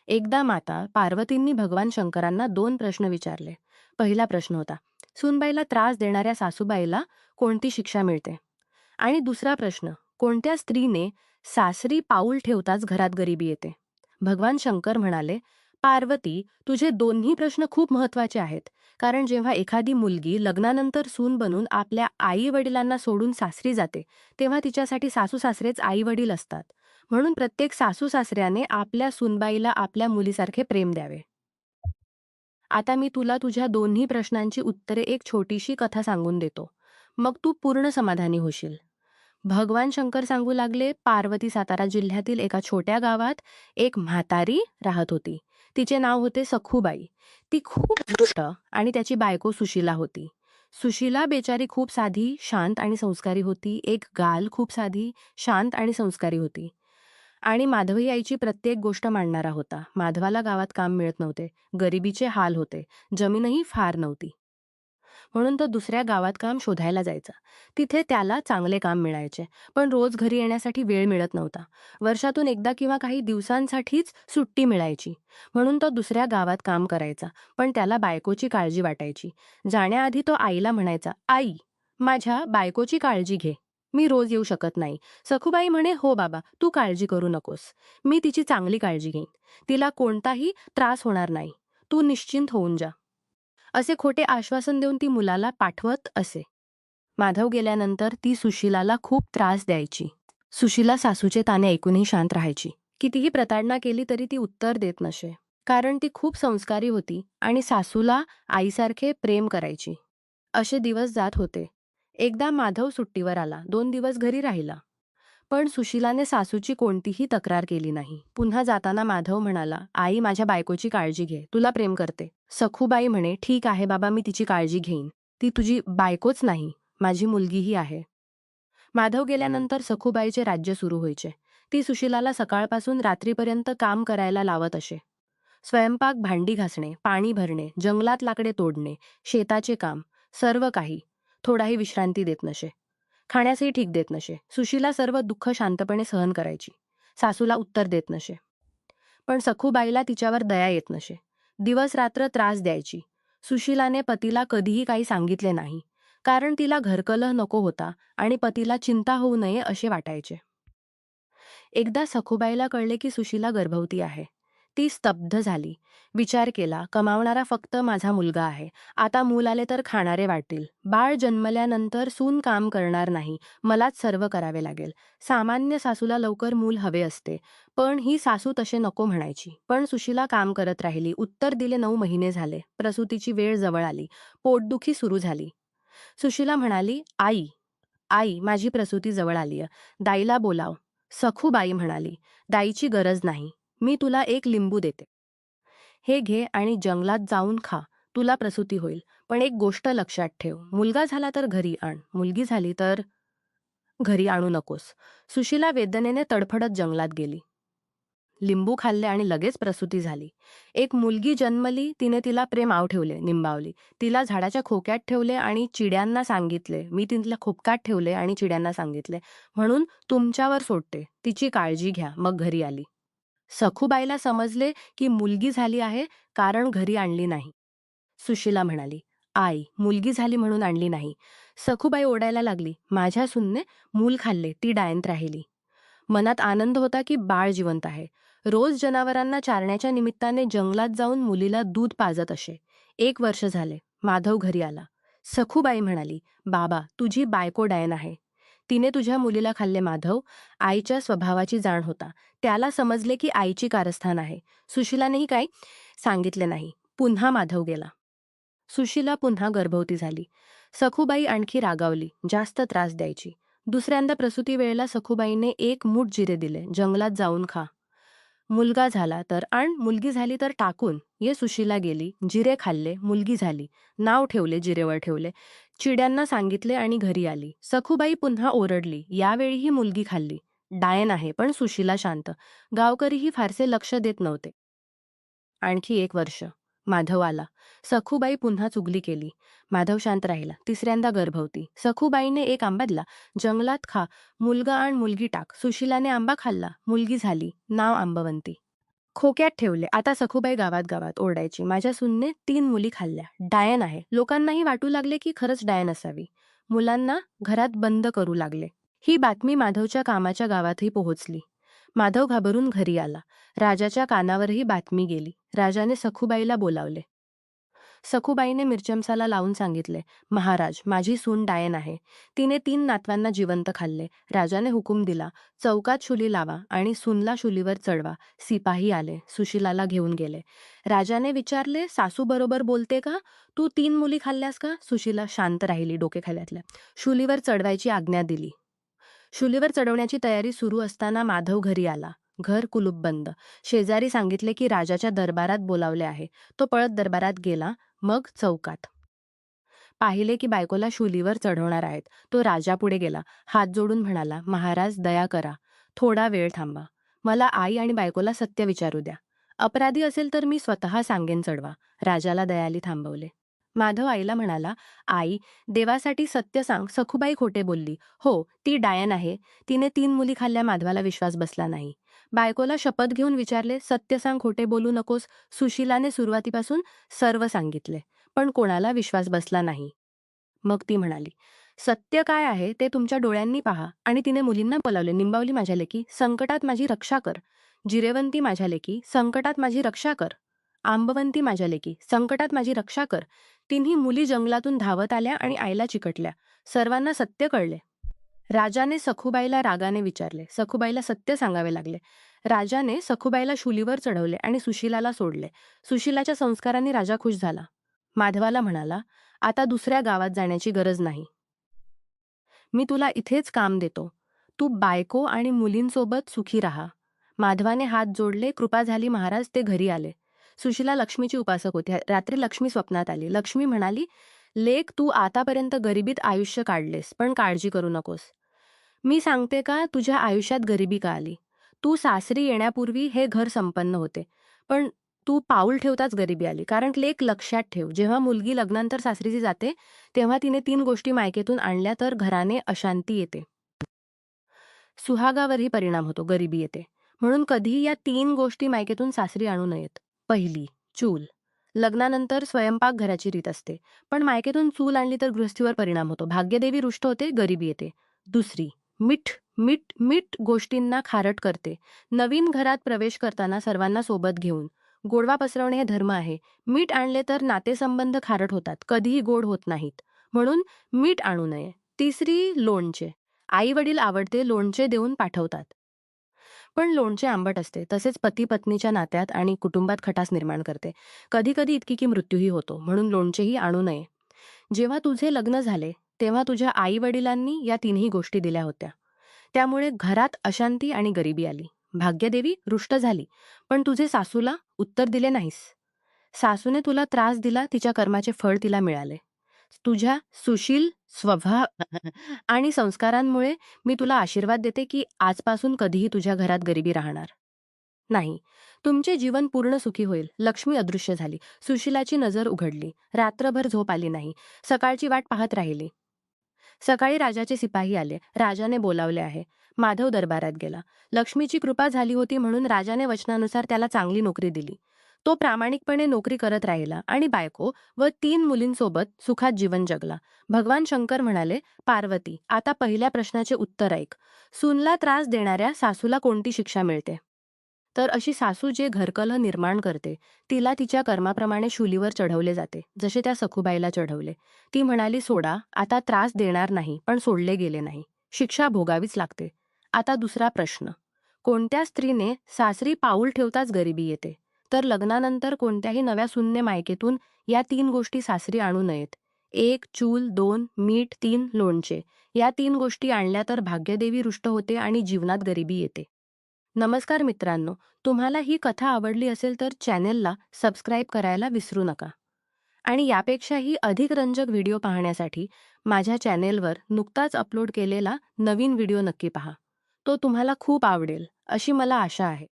एकदा माता पार्वतींनी भगवान शंकरांना दोन प्रश्न विचारले. पहिला प्रश्न होता, सूनबाईला त्रास देणाऱ्या सासूबाईला कोणती शिक्षा मिळते? आणि दुसरा प्रश्न, कोणत्या स्त्रीने सासरी पाऊल ठेवताच घरात गरिबी येते? भगवान शंकर म्हणाले, पार्वती, तुझे दोन्ही प्रश्न खूप महत्वाचे आहेत. कारण जेव्हा एखादी मुलगी लग्नानंतर सून बनून आपल्या आई वडिलांना सोडून सासरी जाते, तेव्हा तिच्यासाठी सासू सासरेच आई वडील असतात. म्हणून प्रत्येक सासू सासऱ्याने आपल्या सूनबाईला आपल्या मुलीसारखे प्रेम द्यावे. आता मी तुला तुझ्या दोन्ही प्रश्नांची उत्तरे एक छोटीशी कथा सांगून देतो. मग तू पूर्ण समाधानी होशील. भगवान शंकर सांगू लागले, पार्वती सातारा जिल्ह्यातील एका छोट्या गावात एक म्हातारी राहत होती. तिचे नाव होते सखूबाई. ती खूप दुष्ट आणि त्याची बायको सुशीला होती. सुशीला बेचारी खूप साधी, शांत आणि संस्कारी होती. एक गाल खूप साधी, शांत आणि संस्कारी होती. आणि माधवी आईची प्रत्येक गोष्ट मांडणारा होता. माधवाला गावात काम मिळत नव्हते. गरिबीचे हाल होते. जमीनही फार नव्हती. म्हणून तो दुसऱ्या गावात काम शोधायला जायचा. तिथे त्याला चांगले काम मिळायचे, पण रोज घरी येण्यासाठी वेळ मिळत नव्हता. वर्षातून एकदा किंवा काही दिवसांसाठीच सुट्टी मिळायची. म्हणून तो दुसऱ्या गावात काम करायचा, पण त्याला बायकोची काळजी वाटायची. जाण्याआधी तो आईला म्हणायचा, आई, माझ्या बायकोची काळजी घे. मी रोज येऊ शकत नाही. सखूबाई म्हणे, हो बाबा, तू काळजी करू नकोस. मी तिची चांगली काळजी घेईन. तिला कोणताही त्रास होणार नाही. तू निश्चिंत होऊन जा. असे खोटे आश्वासन देऊन ती मुलाला पाठवत असे. माधव गेल्यानंतर ती सुशिलाला खूप त्रास द्यायची. सुशिला सासूचे ताणे ऐकूनही शांत राहायची. कितीही प्रताडणा केली तरी ती उत्तर देत नसे. कारण ती खूप संस्कारी होती आणि सासूला आईसारखे प्रेम करायची. असे दिवस जात होते. एकदा माधव सुट्टीवर आला. 2 दिवस घरी राहिला. पण सुशिलाने सासूची कोणतीही तक्रार केली नाही. पुन्हा जाताना माधव म्हणाला, आई, माझ्या बायकोची काळजी घे. तुला प्रेम करते. सखूबाई म्हणे, ठीक आहे बाबा, मी तिची काळजी घेईन. ती तुझी बायकोच नाही, माझी मुलगीही आहे. माधव गेल्यानंतर सखूबाईचे राज्य सुरू व्हायचे. ती सुशिलाला सकाळपासून रात्रीपर्यंत काम करायला लावत असे. स्वयंपाक, भांडी घासणे, पाणी भरणे, जंगलात लाकडे तोडणे, शेताचे काम, सर्व काही. थोडाही विश्रांती देत नसे. खाण्यासही ठीक देत नसे. सुशीला सर्व दुःख शांतपणे सहन करायची. सासूला उत्तर देत नसे. पण सखूबाईला तिच्यावर दया येत नसे. दिवस रात्र त्रास द्यायची. सुशिलाने पतीला कधीही काही सांगितले नाही. कारण तिला घरकलह नको होता आणि पतीला चिंता होऊ नये असे वाटायचे. एकदा सखूबाईला कळले की सुशीला गर्भवती आहे. ती स्तब्ध झाली. विचार केला, कमावणारा फक्त माझा मुलगा आहे. आता मूल आले तर खाणारे वाटतील. बाळ जन्मल्यानंतर सून काम करणार नाही. मलाच सर्व करावे लागेल. सामान्य सासूला लवकर मूल हवे असते. पण ही सासू तसे नको म्हणायची. पण सुशीला काम करत राहिली. उत्तर दिले 9 महिने झाले. प्रसूतीची वेळ जवळ आली. पोटदुखी सुरू झाली. सुशीला म्हणाली, आई, आई, माझी प्रसूती जवळ आलीय. दाईला बोलाव. सखूबाई म्हणाली, दाईची गरज नाही. मी तुला एक लिंबू देते. हे घे आणि जंगलात जाऊन खा. तुला प्रसूती होईल. पण एक गोष्ट लक्षात ठेव. मुलगा झाला तर घरी आण. मुलगी झाली तर घरी आणू नकोस. सुशीला वेदनेने तडफडत जंगलात गेली. लिंबू खाल्ले आणि लगेच प्रसूती झाली. एक मुलगी जन्मली. तिने तिला प्रेमाव ठेवले, निंबावली. तिला झाडाच्या खोक्यात ठेवले आणि चिड्यांना सांगितले, मी तिला खोपकात ठेवले आणि चिड्यांना सांगितले, म्हणून तुमच्यावर सोडते. तिची काळजी घ्या. मग घरी आली. सखूबाईला समजले की मुलगी झाली आहे, कारण घरी आणली नाही. सुशीला म्हणाली, आई, मुलगी झाली म्हणून आणली नाही. सखूबाई ओरडायला लागली, माझ्या सूनने मूल खाल्ले, ती डायंत राहिली. मनात आनंद होता की बाळ जिवंत आहे. रोज जनावरांना चारण्याच्या निमित्ताने जंगलात जाऊन मुलीला दूध पाजत असे. 1 वर्ष झाले. माधव घरी आला. सखूबाई म्हणाली, बाबा, तुझी बायको डायन आहे. तिने तुझ्या मुलीला खाल्ले. माधव आईच्या स्वभावाची जाण होता. त्याला समजले की आईची कारस्थान आहे. सुशिलानेही काही सांगितले नाही. पुन्हा माधव गेला. सुशीला पुन्हा गर्भवती झाली. सखूबाई आणखी रागावली. जास्त त्रास द्यायची. दुसऱ्यांदा प्रसूती वेळेला सखूबाईने 1 मूठ जिरे दिले. जंगलात जाऊन खा. मुलगा झाला तर आण. मुलगी झाली तर टाकून ये. सुशीला गेली. जिरे खाल्ले. मुलगी झाली. नाव ठेवले. जिरेवर ठेवले. चिड्यांना सांगितले आणि घरी आली. सखूबाई पुन्हा ओरडली. यावेळीही मुलगी खाल्ली. डायन आहे, पण सुशीला शांत. गावकरीही फारसे लक्ष देत नव्हते. आणखी 1 वर्ष. माधव आला. सखूबाई पुन्हा चुगली केली. माधव शांत राहिला. तिसऱ्यांदा गर्भवती. सखूबाईने 1 आंबा दिला. जंगलात खा. मुलगा आण, मुलगी टाक. सुशिलाने आंबा खाल्ला. मुलगी झाली. नाव आंबवंती. खोक्यात ठेवले. आता सखूबाई गावात गावात ओरडायची, माझ्या सूनने 3 मुली खाल्ल्या, डायन आहे. लोकांनाही वाटू लागले की खरंच डायन असावी. मुलांना घरात बंद करू लागले. ही बातमी माधवच्या कामाच्या गावातही पोहोचली. माधव घाबरून घरी आला. राजाच्या कानावरही बातमी गेली. राजाने सखूबाईला बोलावले. सखूबाईने मिरचमसाला लावून सांगितले, महाराज, माझी सून डायन आहे. तिने 3 नातवांना जिवंत खाल्ले. राजाने हुकूम दिला, चौकात शुली लावा आणि सूनला शुलीवर चढवा. सिपाही आले, सुशीलाला घेऊन गेले. राजाने विचारले, सासू बरोबर बोलते का? तू 3 मुली खाल्ल्यास का? सुशीला शांत राहिली, डोकेखाल्यातल्या. शुलीवर चढवायची आज्ञा दिली. शुलीवर चढवण्याची तयारी सुरू असताना माधव घरी आला. घर कुलूप बंद. शेजारी सांगितले की राजाच्या दरबारात बोलावले आहे. तो पळत दरबारात गेला. मग चौकात पाहिले की बायकोला शुलीवर चढवणार आहेत. तो राजापुढे गेला. हात जोडून म्हणाला, महाराज, दया करा. थोडा वेळ थांबा. मला आई आणि बायकोला सत्य विचारू द्या. अपराधी असेल तर मी स्वतः सांगेन चढवा. राजाला दयाली थांबवले. माधव आईला म्हणाला, आई, देवासाठी सत्य सांग. सखूबाई खोटे बोलली. हो, ती डायन आहे. तिने 3 मुली खाल्ल्या. माधवाला विश्वास बसला नाही. बायकोला शपथ घेऊन विचारले, सत्य सांग, खोटे बोलू नकोस. सुशीलाने सुरुवातीपासून सर्व सांगितले. पण कोणाला विश्वास बसला नाही. मग ती म्हणाली, सत्य काय आहे ते तुमच्या डोळ्यांनी पहा. आणि तिने मुलींना बोलावले. निंबावली, माझ्या लेकी, संकटात माझी रक्षा कर. जिरेवंती, माझ्या लेकी, संकटात माझी रक्षा कर. आंबवंती, माझ्या लेकी, संकटात माझी रक्षा कर. तिन्ही मुली जंगलातून धावत आल्या आणि आईला चिकटल्या. सर्वांना सत्य कळले. राजाने सखूबाईला रागाने विचारले. सखूबाईला सत्य सांगावे लागले. राजाने सखूबाईला शुलीवर चढवले आणि सुशीलाला सोडले. सुशीलाच्या संस्कारांनी राजा खुश झाला. माधवाला म्हणाला, आता दुसऱ्या गावात जाण्याची गरज नाही. मी तुला इथेच काम देतो. तू बायको आणि मुलींसोबत सुखी राहा. माधवाने हात जोडले. कृपा झाली महाराज. ते घरी आले. सुशीला लक्ष्मीची उपासक होती. रात्री लक्ष्मी स्वप्नात आली. लक्ष्मी म्हणाली, लेक, तू आतापर्यंत गरिबीत आयुष्य काढलेस, पण काळजी करू नकोस. मी सांगते का, तुझ्या आयुष्यात गरिबी का आली? तू सासरी येण्यापूर्वी हे घर संपन्न होते, पण तू पाऊल ठेवताच गरिबी आली. कारण लेक, लक्षात ठेव, जेव्हा मुलगी लग्नानंतर सासरीची जाते तेव्हा तिने 3 गोष्टी मायकेतून आणल्या तर घराने अशांती येते. सुहागावरही परिणाम होतो, गरिबी येते. म्हणून कधीही या 3 गोष्टी मायकेतून सासरी आणू नयेत. पहिली, चूल. लग्नानंतर स्वयंपाकघराची रीत असते, पण मायकेतून चूल आणली तर गृहस्थीवर परिणाम होतो. भाग्यदेवी रुष्ट होते, गरिबी येते. दुसरी, मीठ. मीठ मीठ गोष्टींना खारट करते. नवीन घरात प्रवेश करताना सर्वांना सोबत घेऊन गोडवा पसरवणे हे धर्म आहे. मीठ आणले तर नातेसंबंध खारट होतात, कधीही गोड होत नाहीत. म्हणून मीठ आणू नये. तिसरी, लोणचे. आई वडील आवडते लोणचे देऊन पाठवतात, पण लोणचे आंबट असते. तसेच पती पत्नीच्या नात्यात आणि कुटुंबात खटास निर्माण करते. कधी कधी इतकी की मृत्यूही होतो. म्हणून लोणचेही आणू नये. जेव्हा तुझे लग्न झाले तेव्हा तुझ्या आई वडिलांनी या 3ही गोष्टी दिल्या होत्या. त्यामुळे घरात अशांती आणि गरिबी आली. भाग्यदेवी रुष्ट झाली, पण तुझे सासूला उत्तर दिले नाहीस. सासूने तुला त्रास दिला, तिच्या कर्माचे फळ तिला मिळाले. तुझ्या सुशील स्वभाव आणि संस्कारांमुळे मी तुला आशीर्वाद देते की आजपासून कधीही तुझ्या घरात गरिबी राहणार नाही. तुमचे जीवन पूर्ण सुखी होईल. लक्ष्मी अदृश्य झाली. सुशीलाची नजर उघडली. रात्रभर झोप आली नाही. सकाळची वाट पाहत राहिली. सकाळी राजाचे सिपाही आले. राजाने बोलावले आहे. माधव दरबारात गेला. लक्ष्मीची कृपा झाली होती म्हणून राजाने वचनानुसार त्याला चांगली नोकरी दिली. तो प्रामाणिकपणे नोकरी करत राहिला आणि बायको व 3 मुलींसोबत सुखात जीवन जगला. भगवान शंकर म्हणाले, पार्वती, आता पहिल्या प्रश्नाचे उत्तर ऐक. सूनला त्रास देणाऱ्या सासूला कोणती शिक्षा मिळते? तर अशी सासू जे घरकलह निर्माण करते, तिला तिच्या कर्माप्रमाणे शुलीवर चढवले जाते, जसे त्या सखूबाईला चढवले. ती म्हणाली, सोडा, आता त्रास देणार नाही, पण सोडले गेले नाही. शिक्षा भोगावीच लागते. आता दुसरा प्रश्न. कोणत्या स्त्रीने सासरी पाऊल ठेवताच गरिबी येते? तर लग्नानंतर कोणत्याही नव्या सूनने मायकेतून या 3 गोष्टी सासरी आणू नयेत. 1, चूल, 2, मीठ, 3, लोणचे. या 3 गोष्टी आणल्या तर भाग्यदेवी रुष्ट होते आणि जीवनात गरिबी येते. नमस्कार मित्रांनो, तुम्हाला ही कथा आवडली असेल तर चॅनेलला सबस्क्राईब करायला विसरू नका. आणि यापेक्षाही अधिक रंजक व्हिडिओ पाहण्यासाठी माझ्या चॅनेलवर नुकताच अपलोड केलेला नवीन व्हिडिओ नक्की पहा. तो तुम्हाला खूप आवडेल, अशी मला आशा आहे.